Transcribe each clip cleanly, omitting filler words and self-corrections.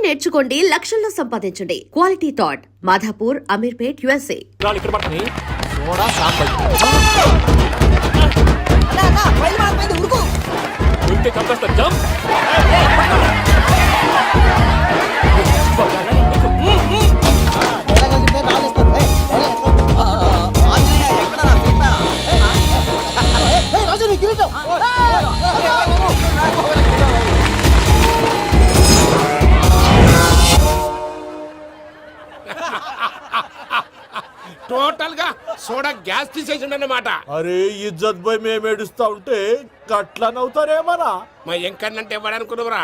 నేర్చుకోండి, లక్షల్లో సంపాదించండి. Quality thought Madhapur, Ameerpet, USA. Total గా సోడా గ్యాస్ తీసేసిండన్నమాట. అరే ఇజ్జత్ పోయి మేము ఏడుస్తా ఉంటే గట్లా నవ్వుతారేమరా? మా ఎంకన్నంటే ఎవడనుకున్నావురా?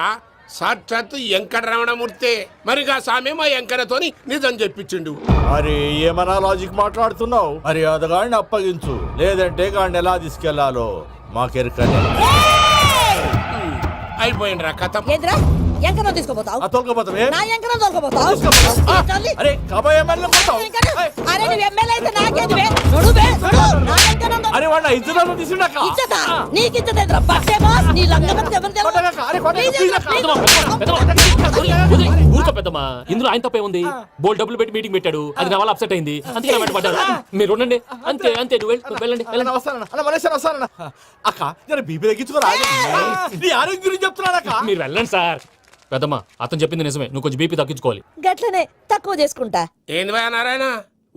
సాక్షాత్తు ఎంకట రమణమూర్తే. మరిగా సామె మా ఎంకన్నతోని నిజం చెప్పించిండు. అరే ఏమన్నా లాజిక్ మాట్లాడుతున్నావు? అరే అదగాడిని అప్పగించు, లేదంటే గాడిని ఎలా తీసుకెళ్లాలో మాకెరకనే. అయిపోయిండ్రా కథ. ఎంకరం తీసుకోపోతావు? తొలకపోతావే? నా ఎంకరం తొలకపోతావు? అరే కబాయ్ ఎమ్మెల్యే కొడతావు? అరే నువ్వు ఎమ్మెల్యే అయితే నాకేది బే? నడు బే, నడు. నా ఎంకరం అరే వాడు ఇజ్జత్ తీసుకున్నాక ఇచ్చదా? నీకు ఇచ్చదేంద్రా? బట్టే బాస్ నీ లంగమని ఎవరు తెలుసు? అరే ఊరుకో పెద్దమ్మా, ఇందులో ఆయన తప్పే ఉంది. బోల్ డబ్బులు పెట్టి మీటింగ్ పెట్టాడు, అది నా వల్ల అప్సెట్ అయింది, అందుకే నా వెంట పడ్డారు. మీరు ఉండండి, అంతే అంతే. నువ్వు వెళ్ళండి. అక్క నేను బీపీ తగ్గించుకోరా? నీ ఆరోగ్యం గురించి చెప్తున్నానక్క. మీరు వెళ్ళండి సార్. పెద్దమ్మా అతను చెప్పింది నిజమే, నువ్వు కొంచెం బీపీ తగ్గించుకోవాలి. గట్లనే తక్కువ చేసుకుంటా. ఏంది భయ నారాయణ,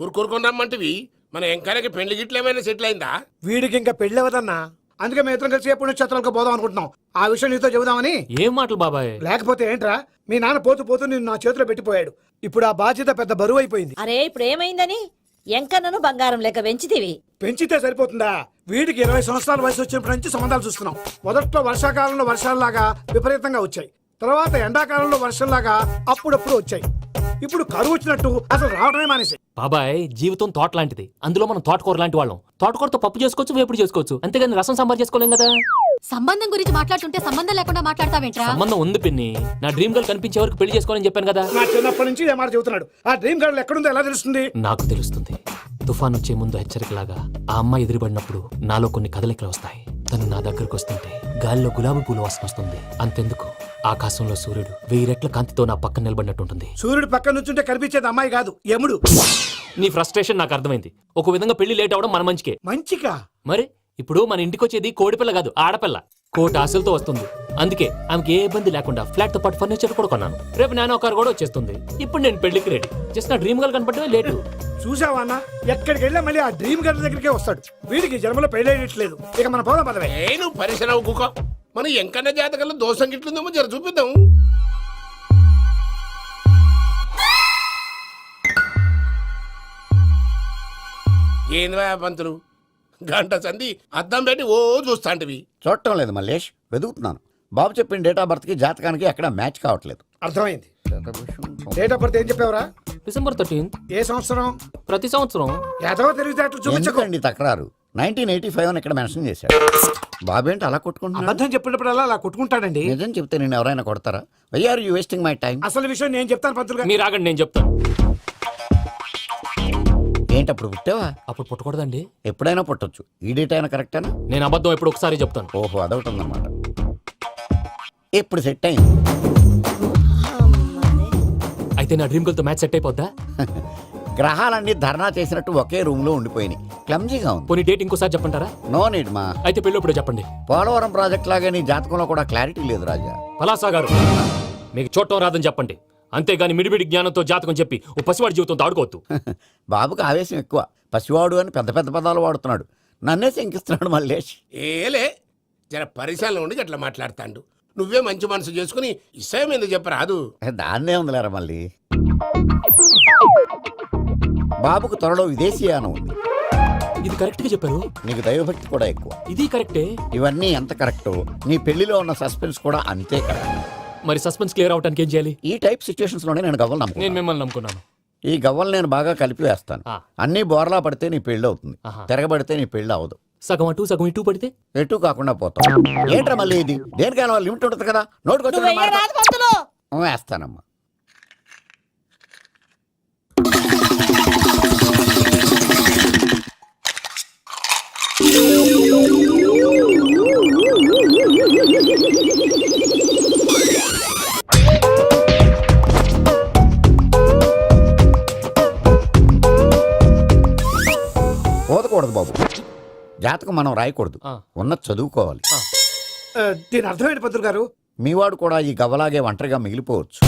ఊరుకూరుకొని రమ్మంటివి? మన ఎంకన్నకి పెళ్లి గిట్ల ఏమైనా సెటిల్ అయిందా? వీడికి ఇంకా పెళ్ళవదన్నా, అందుకే మేము ఇద్దరం కలిసి పుణ్యక్షేత్రాలకు పోదాం అనుకుంటున్నాం. ఆ విషయం నీతో చెబుదామని. ఏం మాటలు బాబాయ్? లేకపోతే ఏంట్రా, మీ నాన్న పోతూ పోతూ నిన్ను నా చేతిలో పెట్టిపోయాడు. ఇప్పుడు ఆ బాధ్యత పెద్ద బరువు అయిపోయింది. అరే ఇప్పుడు ఏమైందని? ఎంకన్నను బంగారం లెక్క పెంచితివి. పెంచితే సరిపోతుందా? వీడికి 20 సంవత్సరాల వయసు వచ్చినప్పటి నుంచి సంబంధాలు చూస్తున్నాం. మొదట్లో వర్షాకాలంలో వర్షాలలాగా విపరీతంగా వచ్చాయి, తర్వాత ఎండాకాలంలో వర్షంలాగా అప్పుడప్పుడు వచ్చాయి. ఇప్పుడు కరువు వచ్చినట్టు అసలు రావడమే మానేసి. బాబాయ్ జీవితం తోట లాంటిది, అందులో మనం తోటకూర లాంటి వాళ్ళం. తోటకూరతో పప్పు చేసుకోవచ్చు, వేపుడు చేసుకోవచ్చు, అంతేగాని రసం సాంబార్ చేసుకోలేం కదా. సంబంధం గురించి మాట్లాడుతుంటే సంబంధం లేకుండా మాట్లాడతావేంట్రా? సంబంధం ఉంది పిన్ని, నా డ్రీమ్ గర్ల్ కనిపించే వరకు పెళ్లి చేసుకోవాలని చెప్పాను కదా. నా చిన్నప్పటి నుంచి ఏ మాట చెబుతున్నాడు. ఆ డ్రీమ్ గర్ల్ ఎక్కడుందో ఎలా తెలుస్తుంది? నాకు తెలుస్తుంది. తుఫాన్ వచ్చే ముందు హెచ్చరికలాగా ఆ అమ్మాయి ఎదురుపడినప్పుడు నాలో కొన్ని కదలికలు వస్తాయి. తను నా దగ్గరకు వస్తుంటే గాలిలో గులాబీ పూలు వాసన వస్తుంది. అంతెందుకు, ఆకాశంలో సూర్యుడు 1000 రెట్ల కాంతితో నా పక్కన నిలబడినట్టుంటుంది. సూర్యుడు పక్కన నుంచుంటే కనిపించేది అమ్మాయి కాదు, యముడు. నీ ఫ్రస్ట్రేషన్ నాకు అర్థమైంది. ఒక విధంగా పెళ్లి లేట్ అవడం మన మంచికే. మంచిగా? మరి ఇప్పుడు మన ఇంటికి వచ్చేది కోడిపిల్ల కాదు, ఆడపిల్ల. కోటి ఆశలతో వస్తుంది. అందుకే ఆమెకి ఏ ఇబ్బంది లేకుండా ఫ్లాట్ తో పాటు ఫర్నిచర్ కూడా కొన్నాను. రేపు నానో కారు కూడా వచ్చేస్తుంది. ఇప్పుడు నేను పెళ్లికి రెడీ. జస్ట్ నా డ్రీమ్ గర్ల్ కనపడమే లేటు. చూసావా అన్న, ఎక్కడికి వెళ్ళా మళ్ళీ ఆ డ్రీమ్ గర్ల్ దగ్గరికే వస్తాడు. వీడికి జన్మలో పెళ్ళేయట్లేదు. ఇక మన పోదాం పదవే. నువ్వు పరిశ్రమ కుక. మన ఎంకన్న జాతకంలో దోషం గిట్లుందేమో జర చూపిద్దాం. ఏంది పంతులు, గంట సంధి అద్దం పెట్టి ఓ చూస్తాంటివి? చూడటం లేదు మల్లేష్, వెతుకుతున్నాను. బాబు చెప్పిన డేట్ ఆఫ్ బర్త్ కి జాతకానికి ఎక్కడ మ్యాచ్ కావట్లేదు. అర్థమైంది. డేట్ ఆఫ్ బర్త్ ఏం చెప్పావురా? December 13th. ఏ సంవత్సరం? ప్రతి సంవత్సరం. ఎదవ తెలివితేటలు చూపించకండి. ఎందుకండి తక్రారు? 1985 అని ఇక్కడ మెన్షన్ చేశాడు. బాబేంటి అలా కొట్టుకుంటున్నా? అబద్ధం చెప్పినప్పుడు అలా కొట్టుకుంటాడండి. నిజం చెప్తే నేను ఎవరైనా కొడతారా? Why are you wasting my time? అసలు విషయం నేను చెప్తాను పంతులు గారు. మీరు ఆగండి, నేను చెప్తాను. ఏంటి అప్పుడు పుట్టావా? అప్పుడు పుట్టకూడదండి. ఎప్పుడైనా పుట్టొచ్చు. ఈ డేట్ అయినా కరెక్టేనా? నేను అబద్ధం ఎప్పుడు ఒకసారి చెప్తాను. ఓహో అదొకటి ఉందన్నమాట. ఇప్పుడు సెట్ అయింది. అయితే నా డ్రీమ్ గర్ల్ తో మ్యాచ్ సెట్ అయిపోద్దా? గ్రహాలన్నీ ధర్నా చేసినట్టు ఒకే రూమ్ లో ఉండిపోయినాయి. క్లమ్జీగా ఉంది. పోనీ డేట్ ఇంకోసారి చెప్పంటారా? నో నీడ్ మా. అయితే పెళ్ళప్పుడు చెప్పండి. పోలవరం ప్రాజెక్ట్ లాగే నీ జాతకంలో కూడా క్లారిటీ లేదు రాజా. పలాసా గారు, మీకు చూడటం రాదని చెప్పండి. అంతేగాని మిడిమిడి జ్ఞానంతో జాతకం చెప్పి ఓ పసివాడి జీవితంతో ఆడుకోవద్దు. బాబుకి ఆవేశం ఎక్కువ. పసివాడు అని పెద్ద పెద్ద పదాలు వాడుతున్నాడు. నన్నే శంకిస్తున్నాడు మల్లేష్. ఏలే జర పరిశీలన ఉండి అట్లా మాట్లాడతాండు. నువ్వే మంచి మనసు చేసుకుని ఇష్టం ఎందుకు చెప్పరాదు? దాన్నే ఉందిలేరా మళ్ళీ. బాబుకు త్వరలో విదేశీయానం ఉంది. ఇది కరెక్ట్ గా చెప్పారు. నీకు దైవభక్తి కూడా ఎక్కువ. ఇది కరెక్టే. ఇవన్నీ ఎంత కరెక్టో నీ పెళ్లిలో ఉన్న సస్పెన్స్ కూడా అంతే కరెక్ట్. మరి సస్పెన్స్ క్లియర్ అవడానికి ఏం చేయాలి? ఈ టైప్ సిచ్యువేషన్స్ లోనే నేను గవ్వలు నమ్ముకున్నాను. నేను మిమ్మల్ని నమ్ముకున్నాను. ఈ గవ్వలు నేను బాగా కలిపి వేస్తాను. అన్ని బోర్లా పడితే నీ పెళ్లి అవుతుంది, తిరగబడితే నీ పెళ్లి అవదు. సగం అటు సగం ఇటు పడితే ఎటు కాకుండా పోతాం. ఏంట్రా మళ్ళీ ఇది? దేనికైనా లిమిట్ ఉంటుంది కదా. నోటుకొచ్చి వేస్తానమ్మా. జాతకం మనం రాయకూడదు, ఆ. ఉన్నది చదువుకోవాలి. దీని అర్థమైంది పంతులు గారు. మీవాడు కూడా ఈ గవ్వలాగే ఒంటరిగా మిగిలిపోవచ్చు.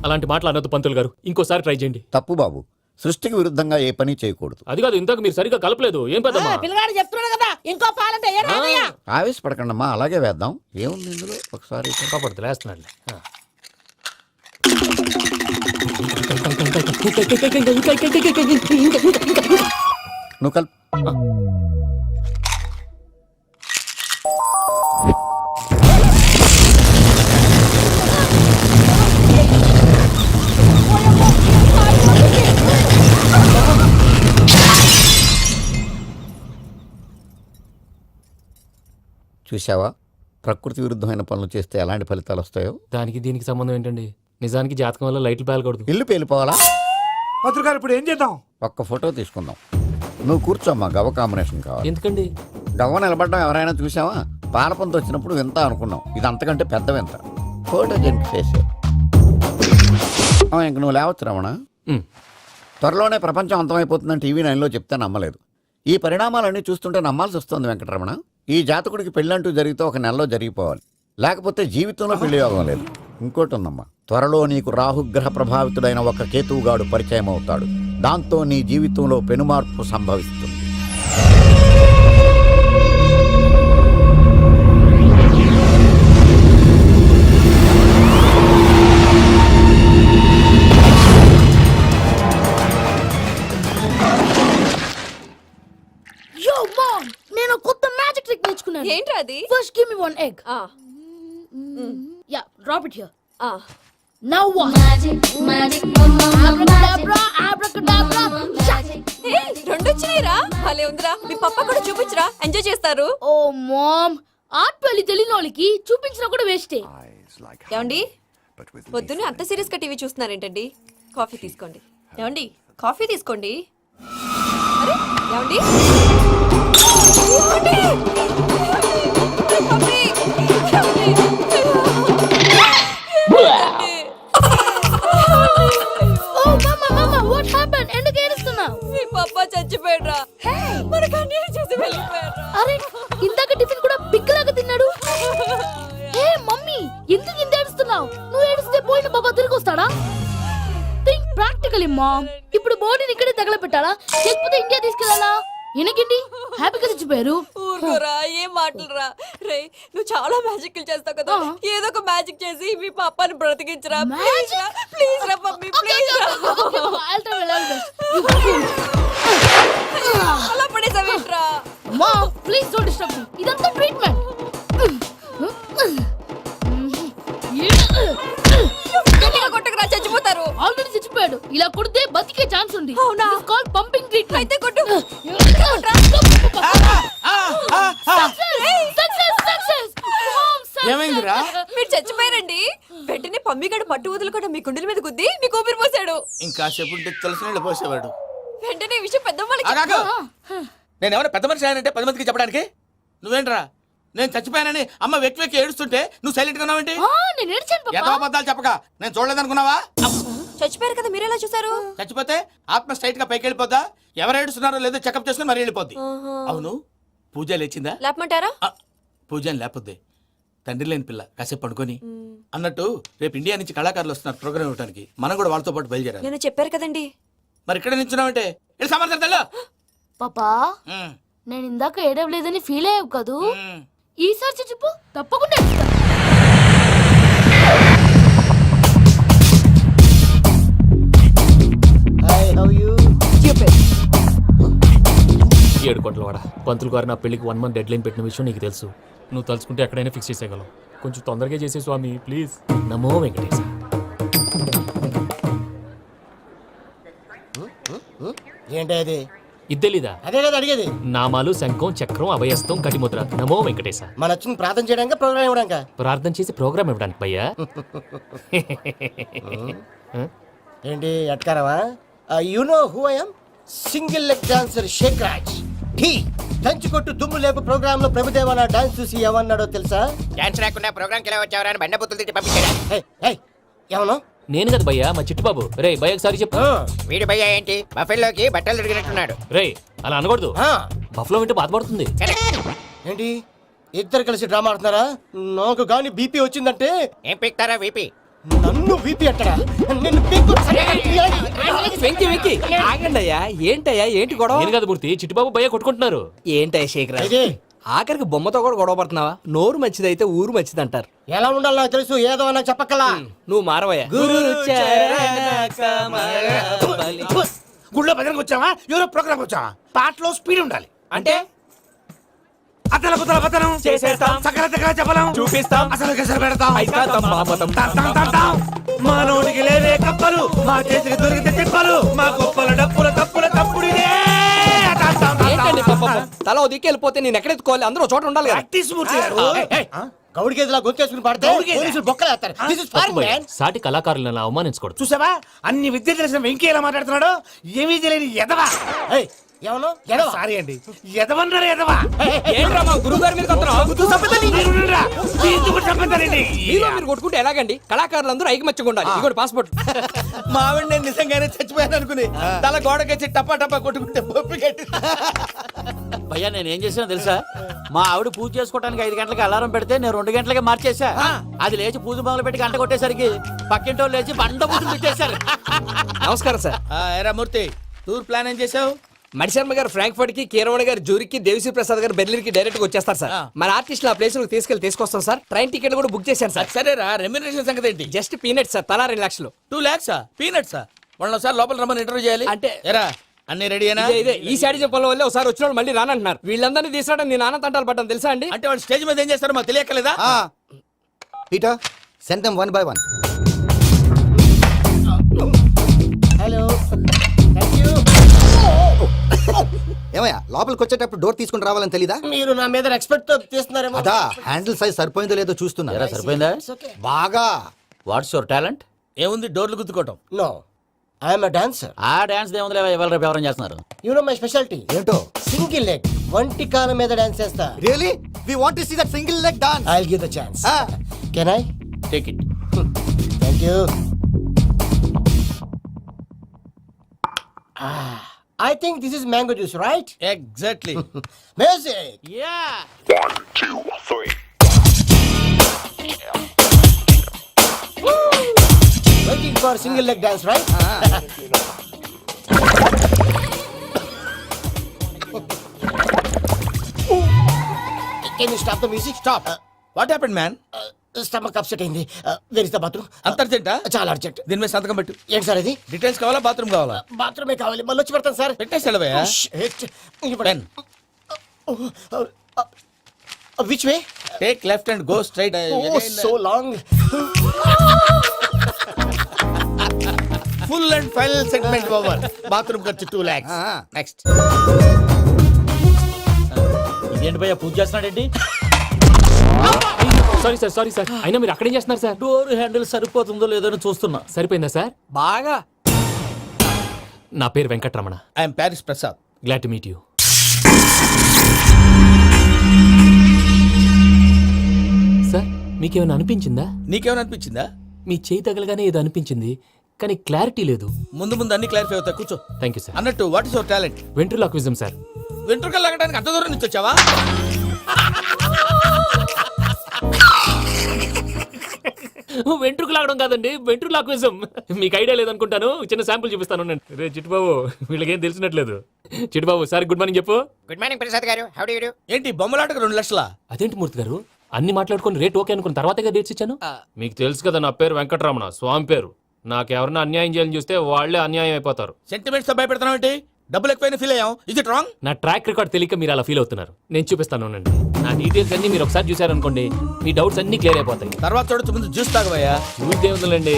అలాంటి మాటలు అనొద్దు పంతులు గారు, ఇంకోసారి ట్రై చేయండి. తప్పు బాబు, సృష్టికి విరుద్ధంగా ఏ పని చేయకూడదు. అది కాదు, ఇంతకు మీరు సరిగ్గా కలపలేదు. ఏం పెద్దమ్మా? పిల్లగాడు చెప్తున్నాడు కదా ఇంకో పాలంటే ఏ రాదయ్యా? ఆవేశపడకండమ్మా, అలాగే వేద్దాం. ఏముంది ఇందులో ఒకసారి కాపాడుతు లేస్తున్నాడు. నువ్వు కల్ చూసావా, ప్రకృతి విరుద్ధమైన పనులు చేస్తే ఎలాంటి ఫలితాలు వస్తాయో. దానికి దీనికి సంబంధం ఏంటండి? నిజానికి జాతకం వల్ల లైట్లు పేలకూడదు. ఇల్లు పేలిపోవాలా? పంతులు గారు ఇప్పుడు ఏం చేద్దాం? ఒక్క ఫోటో తీసుకుందాం. నువ్వు కూర్చోమ్మా, గవ్వ కాంబినేషన్ కావాలి. ఎందుకండి? గవ్వ నిలబడ్డం ఎవరైనా చూసావా? పాలపంత వచ్చినప్పుడు వింత అనుకున్నాం, ఇది అంతకంటే పెద్ద వింత. ఫోటో జంక్ చేసే ఇంక నువ్వు లేవచ్చు రమణ. ఉమ్. త్వరలోనే ప్రపంచం అంతమైపోతుందని టీవీ 9లో చెప్తే నమ్మలేదు. ఈ పరిణామాలన్నీ చూస్తుంటే నమ్మాల్సి వస్తుంది వెంకటరమణ. ఈ జాతకుడికి పెళ్ళంటూ జరిగితే ఒక నెలలో జరిగిపోవాలి, లేకపోతే జీవితంలో పెళ్లి యోగం లేదు. ఇంకోటి ఉందమ్మా, త్వరలో నీకు రాహుగ్రహ ప్రభావితుడైన ఒక కేతువుగాడు పరిచయం అవుతాడు. దాంతో నీ జీవితంలో పెనుమార్పు సంభవిస్తుంది. Yo, mom! నేను కొత్త మ్యాజిక్ ట్రిక్ నేర్చుకున్నాను. ఏంట్రా అది? First give me one egg. Yeah, drop it here. Now what? Abracadabra, abracadabra. రెండు వచ్చినాయిరా. భలే ఉందిరా. మీ పప్ప కూడా చూపించరా, ఎంజాయ్ చేస్తారు. Oh, mom. ఆర్ట్ పెళ్లి తెలియని వాళ్ళకి చూపించినా కూడా వేస్టే. ఏమండి, పొద్దున్నే అంత సీరియస్ గా టీవీ చూస్తున్నారేంటండి? కాఫీ తీసుకోండి. ఏమండి, కాఫీ తీసుకోండి. అరే ఏమండి, Oh, mama, mama, what happened? ఎందుకు ఏడుస్తున్నావు? మీ పప్ప చచ్చిపోయాడ్రా. మనకు అన్యాయం చేసి వెళ్ళిపోయాడ్రా. అరే, ఇందాక టిఫిన్ కూడా బిగ్గలాగా తిన్నాడు. ఏ మమ్మీ, ఎందుకు ఇంత ఏడుస్తున్నావు? నువ్వు ఏడిస్తే పోయిన బాబా తిరిగి వస్తాడా? Think practically mom. ఇప్పుడు బాడీని ఇక్కడే తగలబెట్టాలా, లేకపోతే ఇండియా తీసుకెళ్ళాలా? ఎనకండి హ్యాపీగా చచ్చిపోయారు. ఊరుకోరా, ఏం మాటలురా. రే, నువ్వు చాలా మ్యాజిక్ చేస్తావు కదా, ఏదో ఒక మ్యాజిక్ చేసి మీ పాపాని బ్రతికించరా. ప్లీజ్ రా, ప్లీజ్ రా మమ్మీ, ప్లీజ్ రా. అలా పడేసావేంట్రా? Mom, please don't disturb me. ఇదంతా ట్రీట్మెంట్. గట్టిగా కొట్టకురా, చచ్చిపోతారు. ఆల్రెడీ చచ్చిపోయాడు. ఇలా కొడితే బతికే ఛాన్స్ ఉంది. అవునా? Call pumping treatment. అయితే కొట్టు. ఏమైందిరా? మీరు చచ్చిపోయారండి. వెంటనే పమ్మిగాడు పట్టు వదులుకుండా మీ గుండెల మీద గుద్ది మీకు ఊపిరి పోసాడు. ఇంకాసేపు ఉంటే తెలిసిన పోసేవాడు. వెంటనే ఈ విషయం పెద్ద నేను ఎవరైనా పెద్ద మనిషి ఆయనంటే 10 మందికి చెప్పడానికి. నువ్వేంట్రా, నేను చచ్చిపోయానని అమ్మ వెక్కి వెక్కి ఏడుస్తుంటే నువ్వు సైలెంట్ గా ఉన్నావేంటి? నేను ఏడ్చాను పాపా. ఎంతో అబద్ధాలు చెప్పక నేను చూడలేదనుకున్నావా? చచ్చిపోయారు కదా, మీరెలా చూసారు? చచ్చిపోతే ఆత్మ స్ట్రైట్ గా పైకి వెళ్ళిపోద్దా? ఎవరు ఏడుస్తున్నారో లేదో చెకప్ చేసుకుని మరీ వెళ్ళిపోద్ది. అవును, పూజ లేచిందా? లేపమంటారా? పూజ లేకపోద్ది. తండ్రి లేని పిల్ల, కాసేపు పడుకొని. అన్నట్టు రేపు ఇండియా నుంచి కళాకారులు వస్తున్నారు ప్రోగ్రామ్ ఇవ్వడానికి. మనం కూడా వాళ్ళతో పాటు బయలుదేరాలి. నేను చెప్పారు కదండి. మరి ఇక్కడ నిల్చున్నావంటే వెళ్ళి సమర్థతలో. పాపా, నేను ఇందాక ఏడవలేదని ఫీల్ అయ్యావు కదూ? ఈసారి చచ్చిపో, తప్పకుండా ఏడుస్తా. ఏడు కోట్ల వాడ పంతులు గారు నా పెళ్లికి 1 month డెడ్ లైన్ పెట్టిన విషయం నీకు తెలుసు. నువ్వు తలుచుకుంటే ఎక్కడైనా ఫిక్స్ చేసేయగలవు. కొంచెం తొందరగా చేసే స్వామి ప్లీజ్. నమో వెంకటేశ. ఏంటది? ఇద్దెలీదా? అదే కదా అడిగేది. నామాలు, శంఖం, చక్రం, అభయస్తం, కటిముద్ర. నమో వెంకటేశ. మన వచ్చింది ప్రార్థన చేయడానికి, ప్రోగ్రామ్ ఇవ్వడానికి. ప్రార్థన చేసి ప్రోగ్రామ్ ఇవ్వడానికి భయ్యా. ఏంటి ఎట్కారవా? You know who I am? Single leg dancer Sheikh Raj. టీ దంచి కొట్టు దుమ్ము లేపు ప్రోగ్రామ్ లో ప్రభుదేవ నా డాన్స్ చూసి ఏమన్నాడో తెలుసా? డాన్స్ రాకుండా ప్రోగ్రామ్ కి ఎలా వచ్చావరా అని బండ బుద్ధులు తిట్టి పంపించాడు. ఏమను? నేను కదా భయ్యా మా చిట్టుబాబు. రే భయ్యకి సారీ చెప్పు. వీడి భయ్య ఏంటి బఫెల్లోకి బట్టలు తిరిగినట్టున్నాడు. రే అలా అనకూడదు. బఫ్లో వింటే బాధపడుతుంది. ఏంటి ఇద్దరు కలిసి డ్రామా ఆడుతున్నారా? నాకు గాని బీపీ వచ్చిందంటే ఏం పీక్తారా వీపీ? నన్ను వీపీ అట్టడా? నిన్ను వెంకి వెంకి ఆగండి అయ్యా. ఏంటయ్యా ఏంటి గొడవ? నేను కదా మూర్తి, చిట్టుబాబు భయ్య కొట్టుకుంటున్నారు. ఏంటయ్యా శేఖర్ ఆఖరికి బొమ్మతో కూడా గొడవ పడుతున్నావా? నోరు మంచిదైతే ఊరు మంచిది అంటారు. ఎలా ఉండాలో నాకు తెలుసు, ఏదో నాకు చెప్పక్కలా. నువ్వు మారవయ్యా. గుళ్ళో భజనకు వచ్చావా? ఎవరో ప్రోగ్రామ్ వచ్చావా? పాటలో స్పీడ్ ఉండాలి. అంటే అతల కుతల పతనం చేసేస్తాం, సకల దగ్గర చెప్పలం చూపిస్తాం, అసలు గసలు పెడతాం. అయితాం, మామతం. తాం, తాం, తాం, తాం. మా నోటికి లేవే కప్పలు, మా చేతికి దొరికితే తిప్పలు, మా గొప్పల డప్పుల తప్పుల తప్పుడిదే. తాం, తాం, తాం, ఏంటండి తాం. పాపం? తల ఓ దిక్కు వెళ్ళిపోతే నేను ఎక్కడెత్తుకోవాలి? అందరూ ఒక చోట ఉండాలి కదా. ప్రాక్టీస్ మూర్తి గారు. గౌడి గేదెలా గొంతేసుకుని పడితే పోలీసులు బొక్కలేస్తారు. This is fun, man. సాటి కళాకారులను అవమానించకూడదు. చూసావా అన్ని విద్య తెలిసిన వెంకీ ఎలా మాట్లాడుతున్నాడు? ఏమీ తెలియని ఎదవా. ఏయ్, ఏమను? ఎడవ. సారీ అండి, ఎదవన్నారు ఎదవా. ఏంట్రా మా గురువు గారి మీద మీరుండురా. ఎందుకు చంపుతారండి? మీలో మీరు కొట్టుకుంటే ఎలాగండి? కళాకారులందరూ ఐకమత్యంగా ఉండాలి. ఇదిగోటి పాస్పోర్ట్. మా ఆవిడ నేను నిజంగానే చచ్చిపోయాను అనుకుని తల గోడకొచ్చి టపా టపా కొట్టుకుంటే పప్పి కట్టి. భయ్యా నేను ఏం చేసినా తెలుసా? మా ఆవిడ పూజ చేసుకోవడానికి 5 గంటలకి అలారం పెడితే నేను 2 గంటలకే మార్చేసా. అది లేచి పూజ మొదలు పెట్టి గంట కొట్టేసరికి పక్కింటి వాళ్ళు లేచి బండ పూజలు పెట్టేశారు. నమస్కారం సార్. ఏరా మూర్తి, టూర్ ప్లాన్ ఏం చేసావు? మణిశర్మ గారు ఫ్రాంక్ఫర్ట్ కి, కీరవాణి గారు జూరికి, దేవిశ్రీ ప్రసాద్ గారు బెర్లిన్ కి డైరెక్ట్ గా వచ్చేస్తారు సార్. మన ఆర్టిస్ట్ ఆ ప్లేస్ తీసుకొస్తాం సార్. ట్రైన్ టికెట్ కూడా బుక్ చేశాను సార్. సరేరా, రెమ్యూనరేషన్ సంగతి ఏంటి? జస్ట్ పీనట్ సార్, తలా 2 లక్షలు. 2 lakhs పీనట్సా? వాళ్ళని ఒకసారి లోపల రమ్మని ఇంటర్వ్యూ చేయాలి. అంటే ఎరా అన్ని రెడీ అయినా? ఇదే ఈ శాడిజం పనుల వల్లే ఒకసారి వచ్చిన వాళ్ళు మళ్ళీ రానంటున్నారు. వీళ్ళందరినీ తీసుకురావడం నేను ఆనంద తంటాలు పడ్డాను తెలుసా అండి. అంటే వాళ్ళు స్టేజ్ మీద ఏం చేస్తారో మాకు తెలియక్కలేదా? Peter, send them one by one. Hello, thank you. ఏమయ్యా లోపలికి వచ్చేటప్పుడు డోర్ తీసుకుని రావాలని తెలీదా? మీరు నా మీద ఎక్స్పెక్ట్ తో తీస్తున్నారేమో. అదా హ్యాండిల్ సైజ్ సరిపోయిందో లేదో చూస్తున్నా. సరిపోయిందా? బాగా. What's your talent? ఏముంది, డోర్లు గుద్దుకోవటం. No, I'm a dancer. ఆ డాన్స్ దేవుందిలే, ఇవాళ రేపు ఎవరైనా చేస్తున్నారు. You know my specialty. ఏంటో? సింగిల్ లెగ్, వంటి కాలం మీద డాన్స్ చేస్తా. Really we want to see that single leg dance. I'll give the chance. Can I? Take it. Thank you. I think this is mango juice, right? Exactly. Music. Yeah. Waiting for single leg dance, right? Can you stop the music? Stop. What happened man? Stomach upset అయింది. Where is the bathroom? అంత అర్జెంటా? చాలా urgent. దీని మీద సంతకం పెట్టు. ఏంటి sir ఇది? Details కావాలా, బాత్రూమ్ కావాలా? బాత్రూమే కావాలి, మళ్ళీ వచ్చి పెడతాను సార్. పెట్టేసి వెళ్ళవయ్యా. Pen. Which way? Take left and go straight. So long. Full and final segment over. Bathroom ఖర్చు 2 lakhs. నెక్స్ట్. ఇదేంటి భయ్యా పూజ చేస్తున్నాడేంటి? Sorry sir. అయినా మీరు అక్కడేం చేస్తున్నారు సార్? డోర్ హ్యాండిల్ సరిపోతుందో లేదో అని చూస్తున్నా. సరిపోయిందా సార్? బాగా. నా పేరు Venkataramana. I'm Paris Prasad. Glad to meet you. Sir మీకేమైనా అనిపించిందా? నీకేమైనా అనిపించిందా? మీ చేయి తగలగానే ఏదో అనిపించింది, కానీ క్లారిటీ లేదు. ముందు ముందు అన్ని క్లారిఫై అవుతాయి, కూర్చో. Thank you sir. అన్నట్టు what is your talent? Ventriloquism sir. వెంట్రుకలు లాగడానికి అంత దూరం నుంచి వచ్చావా? వెంట్రుకు లాగడం కాదండి, వెంట్రులాక్విజం. మీకు ఐడియా లేదనుకుంటాను, చిన్న శాంపుల్ చూపిస్తాను. రే చిట్టుబాబు, వీళ్ళకేం తెలిసినట్లేదు. చిట్టుబాబు సార్ గుడ్ మార్నింగ్ చెప్పు. Good morning Prasad garu. How do you do? ఏంటి బొమ్మలాటకు 2 లక్షలా? అదేంటి మూర్తి గారు, అన్ని మాట్లాడుకుని రేట్ ఓకే అనుకున్న తర్వాతగా డేట్స్ ఇచ్చాను. మీకు తెలుసు కదా నా పేరు వెంకటరమణ, స్వామి పేరు. నాకెవరన్నా అన్యాయం చేయాలని చూస్తే వాళ్ళే అన్యాయం అయిపోతారు. సెంటిమెంట్స్ తో భయపెడతావు ఏంటి? డబ్బులు ఎక్కువైనా ఫీల్ అయ్యాం. Is it wrong? నా ట్రాక్ రికార్డ్ తెలియక మీరు అలా ఫీల్ అవుతున్నారు. నేను చూపిస్తాను ఉండండి. నా డీటెయిల్స్ అన్ని మీరు ఒకసారి చూసారనుకోండి, మీ డౌట్స్ అన్ని క్లియర్ అయిపోతాయి. తర్వాత చూడొచ్చు, ముందు జ్యూస్ తాగవయ్యా. చూస్తే ఉందండి,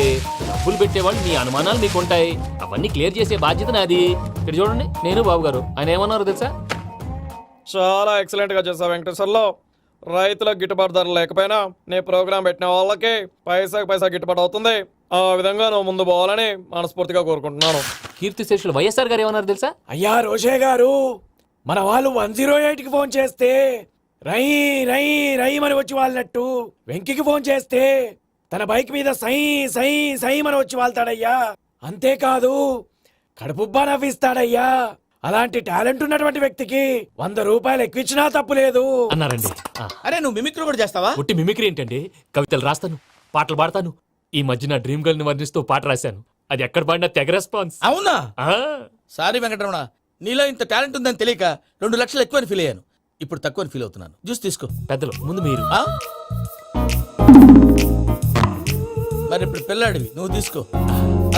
డబ్బులు పెట్టేవాళ్ళు మీ అనుమానాలు మీకు ఉంటాయి, అవన్నీ క్లియర్ చేసే బాధ్యత నాది. ఇక్కడ చూడండి, నేను బాబు గారు. ఆయన ఏమన్నారు తెలుసా? చాలా ఎక్సలెంట్ గా చేసావు వెంకటేశ్వర్లో. రైతులకు గిట్టుబాటు ధర లేకపోయినా నీ ప్రోగ్రాం పెట్టిన వాళ్ళకి పైసాకి పైసా గిట్టుబాటు అవుతుంది. ఆ విధంగా నువ్వు ముందు పోవాలని మనస్ఫూర్తిగా కోరుకుంటున్నాను. కీర్తి శేషులు వైఎస్ఆర్ గారు ఏమన్నారు తెలుసా? అయ్యా రోషే గారు, మన వాళ్ళు 108కి ఫోన్ చేస్తే రై రై రై అని వచ్చి వాళ్ళనట్టు, వెంకికి ఫోన్ చేస్తే తన బైక్ మీద సై సై సై అని వచ్చి వాళ్తాడయ్యా. అంతేకాదు కడుపుబ్బా నవ్విస్తాడయ్యా. అలాంటి టాలెంట్ ఉన్నటువంటి వ్యక్తికి 100 రూపాయలు ఎక్కువచ్చినా తప్పు లేదు. అన్నారండి. అరే నువ్వు మిమిక్రీ కూడా చేస్తావా? ఒట్టి మిమిక్రీ ఏంటండి, కవితలు రాస్తాను, పాటలు పాడతాను. ఈ మధ్య నా డ్రీమ్ గర్ల్ ని వర్ణిస్తూ పాట రాశాను. అది ఎక్కడ పాడినా తెగ రెస్పాన్స్. అవునా? ఆ, సారీ వెంకటరమణ, నీలో ఇంత టాలెంట్ ఉందని తెలియక 2 లక్షలు ఎక్కువని ఫీల్ అయ్యాను. ఇప్పుడు తక్కువని ఫీల్ అవుతున్నాను. జ్యూస్ తీసుకో. పెద్దలు ముందు మీరు. ఆ? మరి ఇప్పుడు పిల్లాడివి, నువ్వు తీసుకో.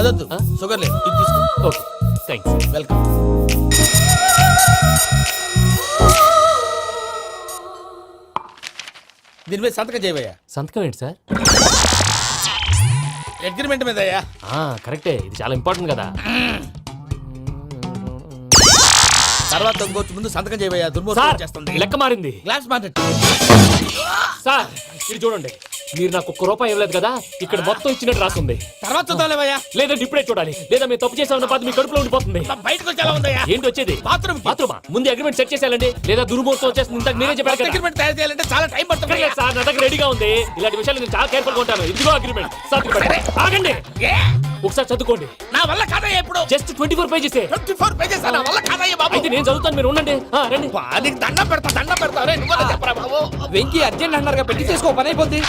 అదొద్దు, షుగర్ లేదు, ఇది తీసుకో. Okay, thanks. వెల్కమ్. దీని మీద సంతకం చేయవయ్యా. సంతకం ఏంటి సార్? అగ్రిమెంట్ మీద అయ్యా. కరెక్టే, ఇది చాలా ఇంపార్టెంట్ కదా. తర్వాత ఇంకొచ్చి ముందు సంతకం చేయవయ్యా. సార్, దుర్మోహం చేస్తుంది. లెక్క మారింది. Glass market. సార్ ఇది చూడండి, మీరు నాకు 1 రూపాయి ఇవ్వలేదు కదా, ఇక్కడ మొత్తం ఇచ్చినట్టు రాస్తుంది. తర్వాత చూద్దాంలేవయ్యా. లేదంటే ఇప్పుడే చూడాలి, లేదా మేము తప్పు చేసామన్న బాధ మీ కడుపులో ఉండిపోతుంది. బయటకు వచ్చి ఎలా ఉందయ్యా? ఏంటి వచ్చేది? బాత్రూమ్. బాత్రూమా? ముందు అగ్రిమెంట్ సెట్ చేసేయాలండి, లేదా దుర్మూర్తం వచ్చేస్తుంది. ఇంతకు మీరే చెప్పారు కదా. అగ్రిమెంట్ తయారు చేయాలంటే చాలా టైం పడుతుంది. లేదు సార్, నా దగ్గర రెడీగా ఉంది. ఇలాంటి విషయాలు నేను చాలా కేర్ఫుల్ గా ఉంటాను. ఇదిగో అగ్రిమెంట్. ఆగండి, ఒకసారి చదువుకోండి. నా వల్ల కాదయ్యా. ఇప్పుడు జస్ట్ 24 పేజెస్. 24 పేజెస్ నా వల్ల కాదయ్యా బాబు. అయితే నేను చదువుతాను, మీరు ఉండండి. రండి. నీకు దండం పెడతా. రే నువ్వు చెప్పరా బాబు. వెంకీ అర్జెంట్ అన్నారుగా, పెట్టి చేసుకో, పని అయిపోద్ది.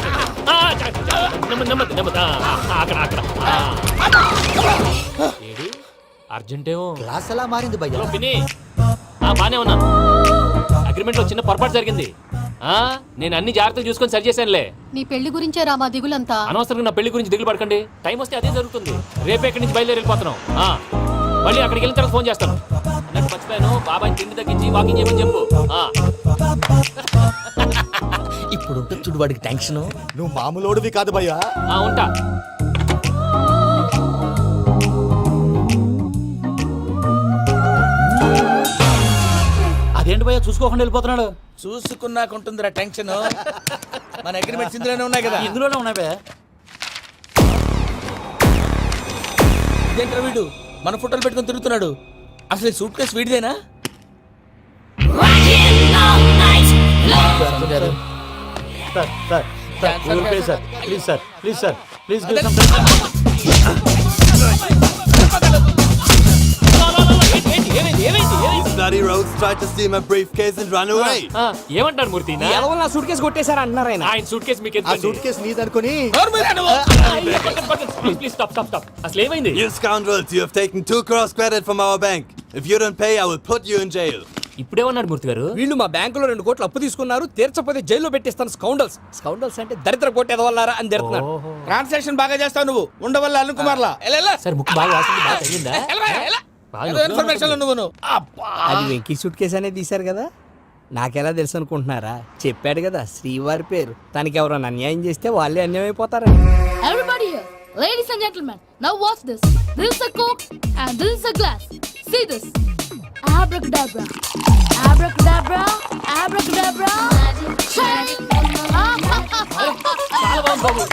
నెమ్మది. అక్కడ ఏడి అర్జెంటేమో. క్లాస్ ఎలా మారింది భయ్యా? పిన్ని, బానే ఉన్నాను. అగ్రిమెంట్ లో చిన్న పొరపాటు జరిగింది. నేను అన్ని జాగ్రత్తలు చూసుకొని సరి చేశానులే. నీ పెళ్లి గురించే రా మా దిగులంతా. అనవసరంగా నా పెళ్లి గురించి దిగులు పడకండి. టైం వస్తే అదే జరుగుతుంది. రేపే ఇక్కడి నుంచి బయలుదేరి వెళ్ళిపోతున్నాం. మళ్ళీ అక్కడికి వెళ్ళిన తర్వాత ఫోన్ చేస్తాను. అన్నట్టు మర్చిపోయాను, బాబాయ్ తిండి తగ్గించి వాకింగ్ చేయమని చెప్పు. ఇప్పుడు ఉంటుంది చూడు వాడికి టెన్షన్. నువ్వు మామూలోడివి కాదు భయ్యా. ఉంటా. అదేంటి భయ్యా చూసుకోకుండా వెళ్ళిపోతున్నాడు? చూసుకున్నాక ఉంటుందిరా టెన్షన్. మన అగ్రిమెంట్స్ ఇందులోనే ఉన్నాయి కదా. ఇందులోనే ఉన్నాయి భయ్యా. ఇదేంట్రా వీడు మన ఫోటోలు పెట్టుకొని తిరుగుతున్నాడు? అసలు ఈ సూట్ కేసు వీడిదేనా? ప్లీజ్ ఏమంటారు మూర్తి? ఎవరు నా సూట్ కేసు కొట్టేశారు అంటున్నారు ఆయన. ఆయన సూట్ కేసు మీకు ఆ సూట్ కేసు నీదనుకుని ప్లీజ్ స్టాప్. అసలు ఏమైంది? You scoundrels, you have taken 2 crores credit from our bank. If you don't pay, I will put you in jail. ఇప్పుడేమన్నాడు మూర్తి గారు? వీళ్ళు మా బ్యాంకులో 2 కోట్లు అప్పు తీసుకున్నారు, తీర్చపోతే జైల్లో పెట్టిస్తాను. స్కౌండల్స్ అంటే దరిద్ర కోట ఎదవల్లారా అని తిడుతున్నారు. ట్రాన్సాక్షన్ బాగా చేస్తావు నువ్వు. ఉండవల్ల అల్లు కుమార్లా. సార్ ముక్కు బాగా వాసింది, బాగా తగిలిందా? ఇన్ఫర్మేషన్ నువ్వు. అది వెంకీ సూట్ కేసు అనేది తీశారు కదా, నాకెలా తెలుసు అనుకుంటున్నారా? చెప్పాడు కదా శ్రీవారి పేరు. తనకి ఎవరైనా అన్యాయం చేస్తే వాళ్ళే అన్యాయం అయిపోతారని. Everybody here, ladies and gentlemen, now watch this. This is a coke and this is a glass. See this. Abracadabra. Abracadabra. Abracadabra.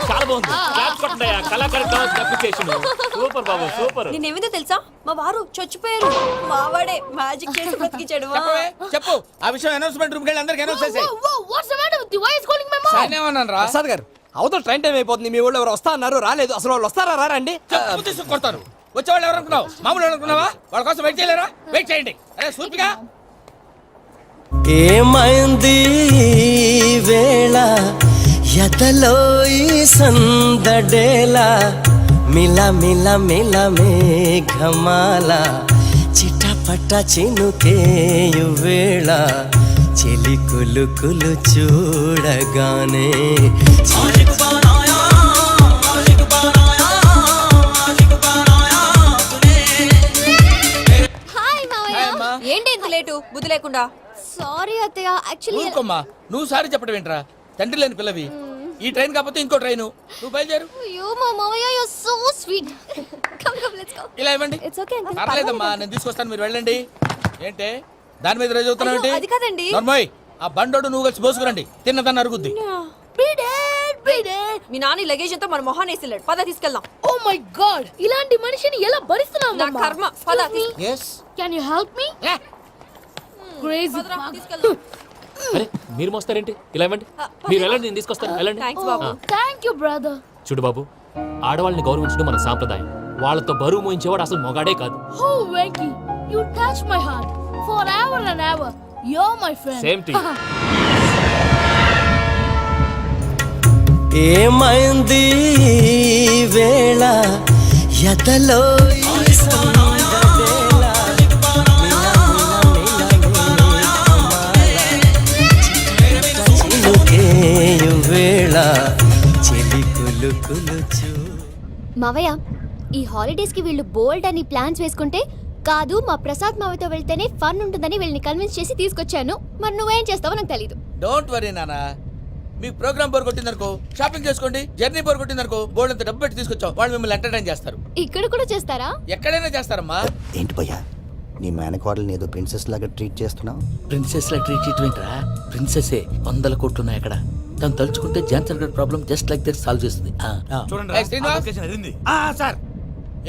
చాలా బాగుంది. క్లాప్స్ కొట్టండియా. కళాకారు అప్లికేషన్ సూపర్ బాబు, సూపర్. నేనేమిందో తెలుసా, మా వారు చచ్చిపోయారు. మావాడే మ్యాజిక్ చేసి బ్రతికించాడు. చెప్పు ఆ విషయం. అనౌన్స్మెంట్ రూమ్ కెళ్ళి అందరికి అనౌన్స్ చేసేయ్. What's the matter with you? Why is calling my mom? నేనేమన్నాను రా? ప్రసాద్ గారు, అవతల ట్రైన్ టైం అయిపోతుంది. మీ వాళ్ళు ఎవరు వస్తా అన్నారు, రాలేదు. అసలు వాళ్ళు వస్తారా రారండి? చెప్పు తీసుకు కొడతారు. వచ్చేవాళ్ళు ఎవరు అనుకున్నావు? మామూలు అనుకున్నావా? వాళ్ళ కోసం వెయిట్ చేయలేరా? వెయిట్ చేయండి. అరే సూపిగా. ఏమైంది వేళ ఎదలో ఈ సందడేలా మిల మిల మిల మేఘమాల చిటపట చినుకేయు వేళ చెలి కులు కులు చూడగానే హాయ్ మావయ్య. ఏంటి ఇంత లేటు? బుద్ధి లేకుండా. సారీ అత్తయ్య, యాక్చువల్లీ ఊరుకోమ్మా. నువ్వు సారీ చెప్పడం ఏంట్రా? తండ్రి లేని పిల్లవి. ఈ ట్రైన్ కాకపోతే ఇంకో ట్రైన్. నువ్వు బయలుదేరు. అయ్యో మా మావయ్య, you are so sweet. Come let's go. ఇలా ఇవ్వండి. It's okay uncle. పర్లేదమ్మా, నేను తీసుకొస్తాను, మీరు వెళ్ళండి. ఏంటే దాని మీద రోజు అవుతున్నావు ఏంటి? అది కాదండి. నర్మోయ్, ఆ బండోడు నువ్వు కలిసి పోసుకురండి. తిన్నదాన్ని అరుగుద్ది. మీ నాని లగేజ్ అంతా మన మొహాన్ వేసిల్లాడు. పద తీసుకెళ్దాం. Oh my god! ఇలాంటి మనిషిని ఎలా భరిస్తున్నావు? నా కర్మ. పద Can you help me? Crazy. తీసుకెళ్దాం. అరే మీరు మోస్తారేంటి? ఇలా ఇవ్వండి. మీరు వెళ్ళండి, నేను తీసుకొస్తాను. వెళ్ళండి. Thanks Babu. Thank you, brother. చూడు బాబు, ఆడవాళ్ళని గౌరవించడం మన సాంప్రదాయం. వాళ్ళతో బరువు మోయించేవాడు అసలు మొగాడే కాదు. Oh, Venky, you touch my heart. Forever and ever, you're my friend. Same to you. ఏమైంది వేళ ఎదలో వేళ చెలి కులు కులుచు. మావయ్య, ఈ హాలిడేస్ కి వీళ్ళు బోల్డ్ అని ప్లాన్స్ వేసుకుంటే కాదు మా ప్రసాద్ మావయ్యతో వెళ్తేనే ఫన్ ఉంటుందని వీళ్ళని కన్విన్స్ చేసి తీసుకొచ్చాను. మరి నువ్వేం చేస్తావో నాకు తెలీదు. డోంట్ వరీ నానా, మీ ప్రోగ్రామ్ బోర్ కొట్టిందనుకో షాపింగ్ చేసుకోండి, జర్నీ బోర్ కొట్టిందనుకో బోర్డు అంత డబ్బు పెట్టి తీసుకొచ్చాం, వాళ్ళు మిమ్మల్ని ఎంటర్టైన్ చేస్తారు. ఇక్కడ కూడా చేస్తారా? ఎక్కడైనా చేస్తారమ్మా. ఏంటి భయ్యా, నీ మేనకోడల్ని ఏదో ప్రిన్సెస్ లాగా ట్రీట్ చేస్తున్నావు? ప్రిన్సెస్ లా ట్రీట్ చేయటమేంట్రా? ప్రిన్సెసే 100 కోట్లు ఉన్నాయి అక్కడ. తను తలుచుకుంటే జాన్సన్ గడ్ problem just like that solve చేస్తుంది. చూడండి సార్,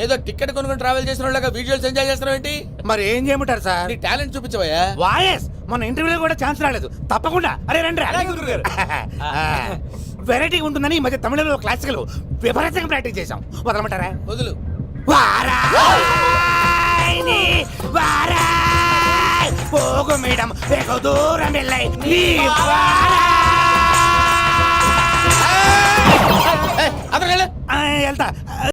ఏదో టికెట్ కొనుక్కొని ట్రావెల్ చేసిన వాళ్ళగా విజువల్స్ ఎంజాయ్ చేస్తున్నావు ఏంటి? మరి ఏం చేయమంటారు సార్? నీ టాలెంట్ చూపించవయ్యా. వాయస్ మన ఇంటర్వ్యూలో కూడా ఛాన్స్ రాలేదు. తప్పకుండా అరే రండి వెరైటీ ఉంటుందని ఈ మధ్య తమిళంలో క్లాసికల్ విపరీతంగా ప్రాక్టీస్ చేసాం. వదలమంటారా? వదులు. పోగు మేడం దూరం వెళ్ళాయి. అతను వెళ్తా